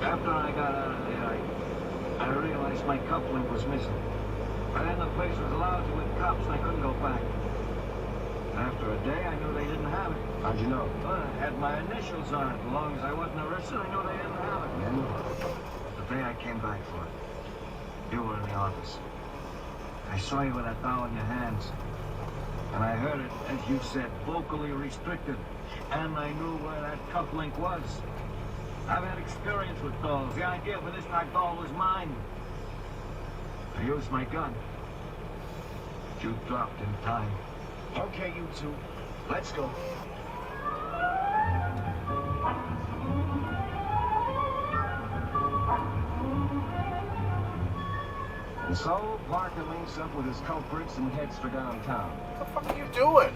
After I got out of there, I realized my cufflink was missing. But then the place was lousy with cops and I couldn't go back. After a day, I knew they didn't have it. How'd you know? Well, it had my initials on it. As long as I wasn't arrested, I knew they didn't have it. Then? The day I came back for it, you were in the office. I saw you with that doll in your hands. And I heard it, as you said, vocally restricted. And I knew where that cufflink was. I've had experience with dolls. The idea for this type doll was mine. I used my gun. You dropped in time. Okay, you two. Let's go. And so, Parker links up with his culprits and heads for downtown. What the fuck are you doing?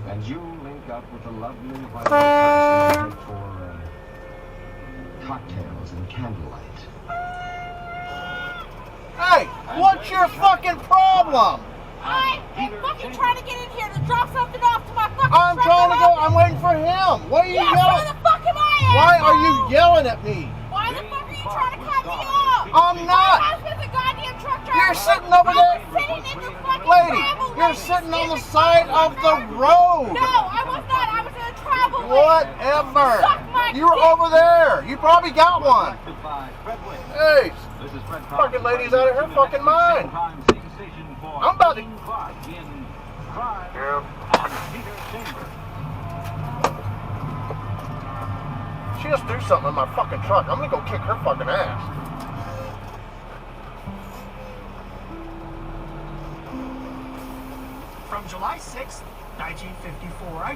And you link up with the lovely white person for cocktails and candlelight. Hey, what's your fucking problem? I'm fucking trying to get in here to drop something off to my fucking I'm trying to go. I'm waiting for him. What are you Where yelling? the fuck am I? Why are you asshole? yelling at me? Why the fuck are you trying to cut me off? I'm My not. husband's a goddamn truck driver. You're sitting over there. I was sitting in the fucking Lady, travel you're lane, sitting on the sitting side in of the road. No, I was not. I was in a travel lane. Whatever. Suck my You were dick. over there. You probably got one. Hey, fucking lady's out of her fucking mind. I'm about to... She just threw something in my fucking truck. I'm gonna go kick her fucking ass. From July 6th, 1954, I